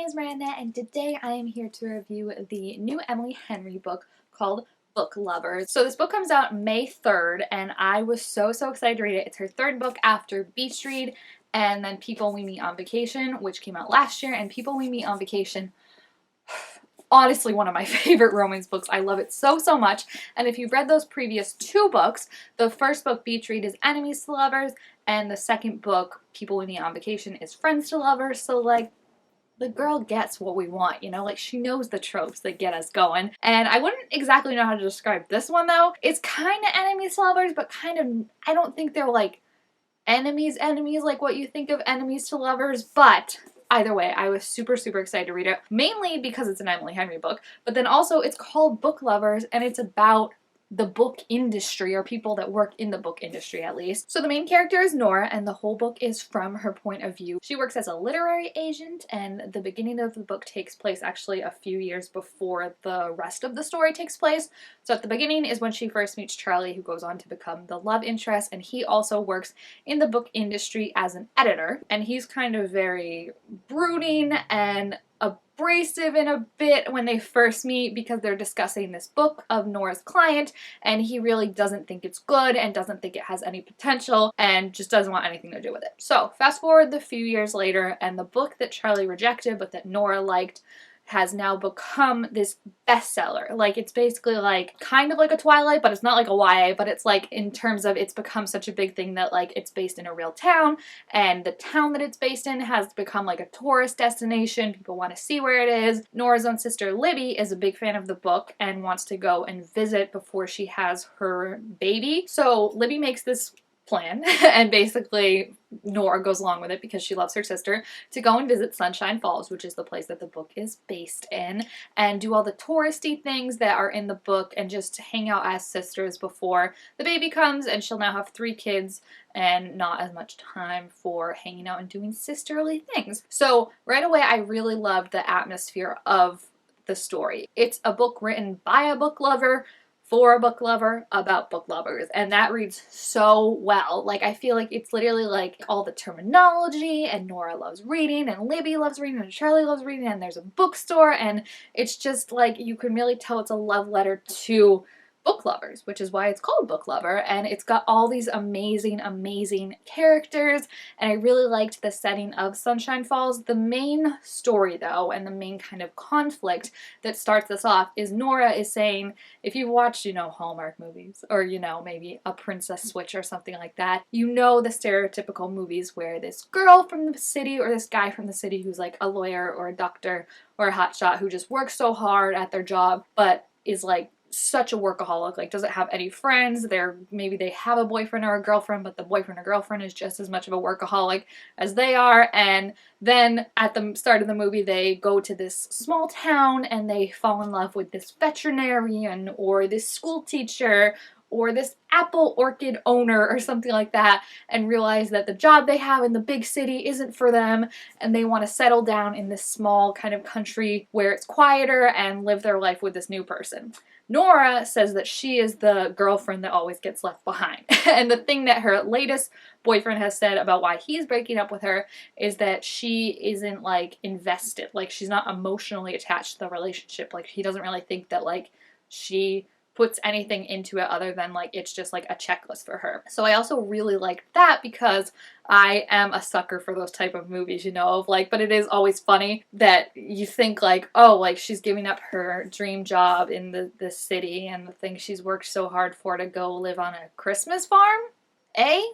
name is Miranda, and today I am here to review the new Emily Henry book called Book Lovers. So this book comes out May 3rd, and I was so excited to read it. It's her third book after Beach Read, and then People We Meet on Vacation, which came out last year, and People We Meet on Vacation, honestly one of my favorite romance books. I love it so much. And if you've read those previous two books, the first book, Beach Read, is Enemies to Lovers, and the second book, People We Meet on Vacation, is Friends to Lovers. So like, the girl gets what we want, you know? Like, she knows the tropes that get us going. And I wouldn't exactly know how to describe this one, though. It's kind of enemies to lovers, but kind of, I don't think they're like enemies like what you think of enemies to lovers, but either way, I was super excited to read it, mainly because it's an Emily Henry book, but then also it's called Book Lovers, and it's about the book industry, or people that work in the book industry at least. So the main character is Nora, and the whole book is from her point of view. She works as a literary agent, and the beginning of the book takes place actually a few years before the rest of the story takes place. So at the beginning is when she first meets Charlie, who goes on to become the love interest, and he also works in the book industry as an editor, and he's kind of very brooding and abrasive in a bit when they first meet because they're discussing this book of Nora's client, and he really doesn't think it's good and doesn't think it has any potential and just doesn't want anything to do with it. So fast forward the few years later, and the book that Charlie rejected but that Nora liked has now become this bestseller. Like, it's basically like kind of like a Twilight, but it's not like a YA, but it's like in terms of it's become such a big thing that like it's based in a real town, and the town that it's based in has become like a tourist destination. People want to see where it is. Nora's own sister Libby is a big fan of the book and wants to go and visit before she has her baby. So Libby makes this plan and basically Nora goes along with it because she loves her sister, to go and visit Sunshine Falls, which is the place that the book is based in, and do all the touristy things that are in the book and just hang out as sisters before the baby comes, and she'll now have 3 kids and not as much time for hanging out and doing sisterly things. So right away I really loved the atmosphere of the story. It's a book written by a book lover for a book lover about book lovers, and that reads so well. Like, I feel like it's literally like all the terminology, and Nora loves reading, and Libby loves reading, and Charlie loves reading, and there's a bookstore, and it's just like you can really tell it's a love letter to book lovers, which is why it's called Book Lover, and it's got all these amazing characters, and I really liked the setting of Sunshine Falls. The main story though, and the main kind of conflict that starts this off, is Nora is saying, if you've watched, you know, Hallmark movies, or, you know, maybe A Princess Switch or something like that, you know the stereotypical movies where this girl from the city or this guy from the city who's like a lawyer or a doctor or a hotshot who just works so hard at their job but is like such a workaholic, like doesn't have any friends. Maybe they have a boyfriend or a girlfriend, but the boyfriend or girlfriend is just as much of a workaholic as they are. And then at the start of the movie, they go to this small town and they fall in love with this veterinarian or this school teacher or this apple orchid owner or something like that, and realize that the job they have in the big city isn't for them, and they want to settle down in this small kind of country where it's quieter and live their life with this new person. Nora says that she is the girlfriend that always gets left behind. And the thing that her latest boyfriend has said about why he's breaking up with her is that she isn't like invested, like she's not emotionally attached to the relationship. Like, he doesn't really think that like she puts anything into it other than like it's just like a checklist for her. So I also really liked that because I am a sucker for those type of movies, you know, of like, but it is always funny that you think like, oh, like she's giving up her dream job in the city and the thing she's worked so hard for to go live on a Christmas farm?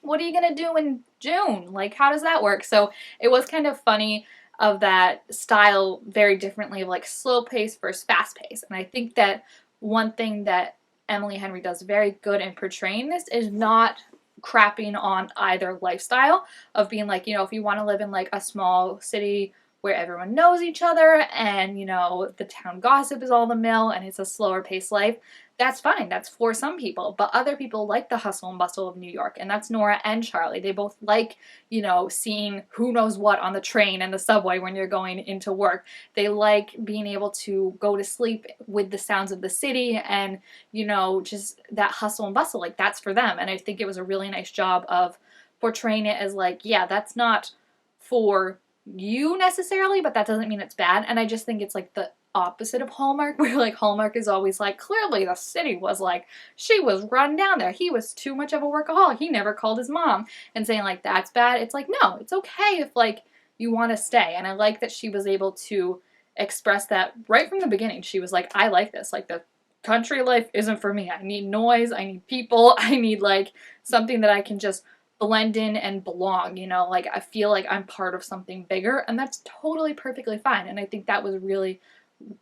What are you gonna do in June? Like, how does that work? So it was kind of funny of that style, very differently, of like slow pace versus fast pace. And I think that one thing that Emily Henry does very good in portraying this is not crapping on either lifestyle of being like, you know, if you want to live in like a small city where everyone knows each other and, you know, the town gossip is all the mill and it's a slower paced life, that's fine. That's for some people. But other people like the hustle and bustle of New York, and that's Nora and Charlie. They both like, you know, seeing who knows what on the train and the subway when you're going into work. They like being able to go to sleep with the sounds of the city and, you know, just that hustle and bustle. Like, that's for them. And I think it was a really nice job of portraying it as like, yeah, that's not for you necessarily, but that doesn't mean it's bad. And I just think it's like the opposite of Hallmark, where like Hallmark is always like, clearly the city was like, she was run down there, he was too much of a workaholic, he never called his mom, and saying like that's bad. It's like, no, it's okay if like you want to stay. And I like that she was able to express that right from the beginning. She was like, I like this, like the country life isn't for me. I need noise, I need people, I need like something that I can just blend in and belong, you know, like I feel like I'm part of something bigger, and that's totally perfectly fine. And I think that was really,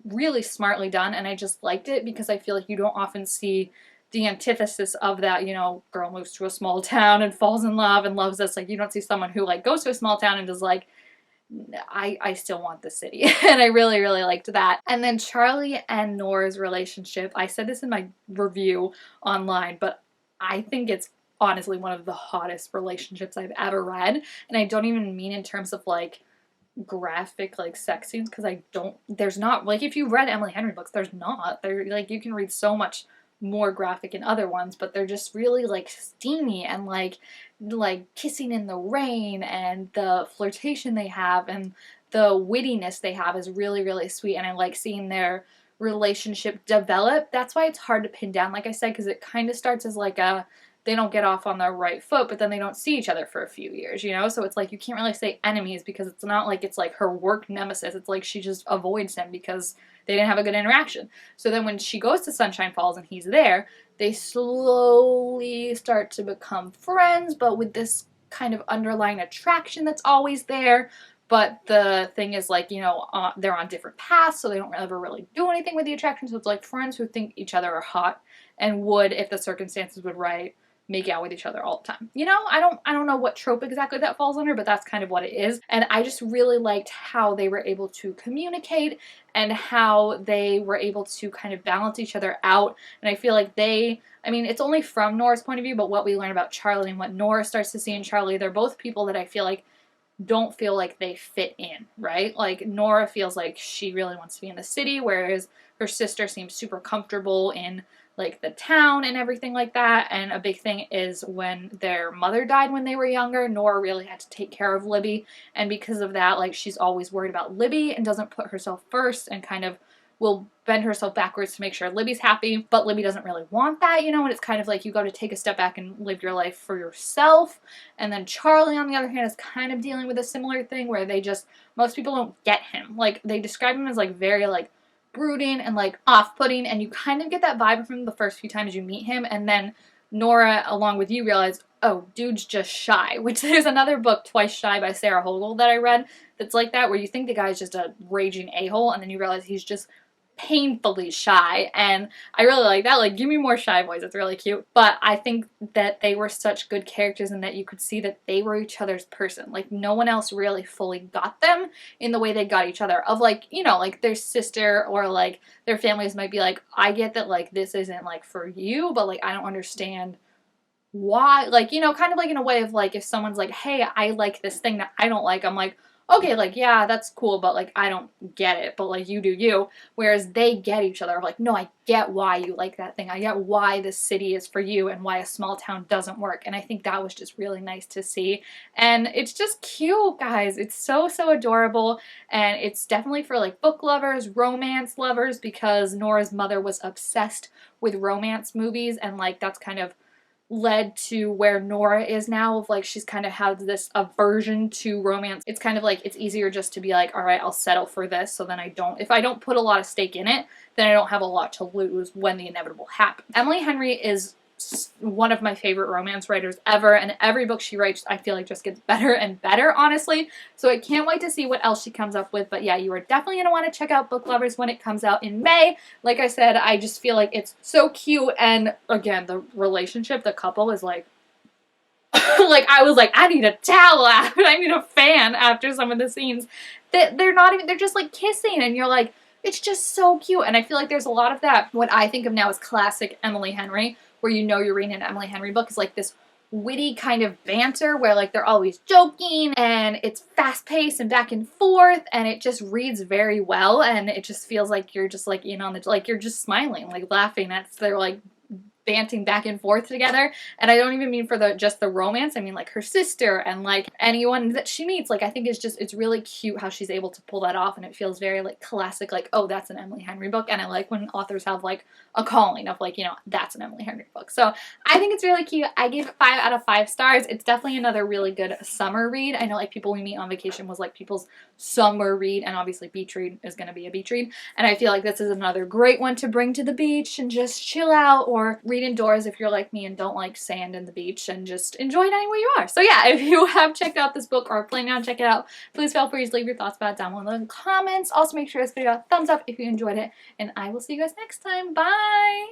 really smartly done, and I just liked it because I feel like you don't often see the antithesis of that, you know, girl moves to a small town and falls in love and loves this. Like you don't see someone who like goes to a small town and is like, I still want the city. And I really, really liked that. And then Charlie and Nora's relationship, I said this in my review online, but I think it's honestly one of the hottest relationships I've ever read. And I don't even mean in terms of like graphic like sex scenes, because there's not, like if you read Emily Henry books, there's not. They're like, you can read so much more graphic in other ones, but they're just really like steamy and like kissing in the rain, and the flirtation they have and the wittiness they have is really, really sweet. And I like seeing their relationship develop. That's why it's hard to pin down, like I said, because it kind of starts as like a, they don't get off on the right foot, but then they don't see each other for a few years, you know? So it's like, you can't really say enemies, because it's not like it's like her work nemesis. It's like she just avoids him because they didn't have a good interaction. So then when she goes to Sunshine Falls and he's there, they slowly start to become friends, but with this kind of underlying attraction that's always there. But the thing is, like, you know, they're on different paths, so they don't ever really do anything with the attraction. So it's like friends who think each other are hot and would, if the circumstances would right, make out with each other all the time. You know, I don't know what trope exactly that falls under, but that's kind of what it is. And I just really liked how they were able to communicate and how they were able to kind of balance each other out. And I feel like I mean, it's only from Nora's point of view, but what we learn about Charlie and what Nora starts to see in Charlie, they're both people that I feel like don't feel like they fit in, right? Like Nora feels like she really wants to be in the city, whereas her sister seems super comfortable in like the town and everything like that. And a big thing is when their mother died when they were younger, Nora really had to take care of Libby, and because of that, like she's always worried about Libby and doesn't put herself first and kind of will bend herself backwards to make sure Libby's happy, but Libby doesn't really want that, you know, and it's kind of like you got to take a step back and live your life for yourself. And then Charlie, on the other hand, is kind of dealing with a similar thing where most people don't get him. Like, they describe him as like very like brooding and like off-putting, and you kind of get that vibe from him the first few times you meet him, and then Nora, along with you, realize, oh, dude's just shy, which there's another book, Twice Shy by Sarah Hogel, that I read that's like that, where you think the guy's just a raging a-hole, and then you realize he's just painfully shy. And I really like that. Like, give me more shy boys. It's really cute. But I think that they were such good characters, and that you could see that they were each other's person. Like, no one else really fully got them in the way they got each other. Of like, you know, like their sister or like their families might be like, I get that like this isn't like for you, but like I don't understand why. Like, you know, kind of like in a way of like if someone's like, hey, I like this thing that I don't like, I'm like, okay, like, yeah, that's cool, but like I don't get it, but like you do you. Whereas they get each other, like, no, I get why you like that thing, I get why this city is for you and why a small town doesn't work. And I think that was just really nice to see, and it's just cute, guys. It's so adorable, and it's definitely for like book lovers, romance lovers, because Nora's mother was obsessed with romance movies, and like that's kind of led to where Nora is now, of like she's kind of had this aversion to romance. It's kind of like it's easier just to be like, all right, I'll settle for this, so then if I don't put a lot of stake in it, then I don't have a lot to lose when the inevitable happens. Emily Henry is one of my favorite romance writers ever, and every book she writes I feel like just gets better and better, honestly. So I can't wait to see what else she comes up with. But yeah, you are definitely going to want to check out Book Lovers when it comes out in May. Like I said, I just feel like it's so cute, and again, the relationship, the couple is like like I was like, I need a towel after, I need a fan after some of the scenes. They're not even, they're just like kissing, and you're like, it's just so cute. And I feel like there's a lot of that. What I think of now as classic Emily Henry, where you know you're reading an Emily Henry book, is like this witty kind of banter where like they're always joking, and it's fast-paced and back and forth, and it just reads very well, and it just feels like you're just like in on the, like you're just smiling, like laughing at their like banting back and forth together. And I don't even mean for just the romance. I mean like her sister and like anyone that she meets. Like I think it's really cute how she's able to pull that off, and it feels very like classic, like, oh, that's an Emily Henry book. And I like when authors have like a calling of like, you know, that's an Emily Henry book. So I think it's really cute. I gave it 5 out of 5 stars. It's definitely another really good summer read. I know like People We Meet on Vacation was like people's summer read, and obviously beach read is going to be a beach read. And I feel like this is another great one to bring to the beach and just chill out, or read indoors if you're like me and don't like sand and the beach, and just enjoy it anywhere you are. So yeah, if you have checked out this book or are planning on checking it out, please feel free to leave your thoughts about it down below in the comments. Also make sure to give this video a thumbs up if you enjoyed it, and I will see you guys next time. Bye!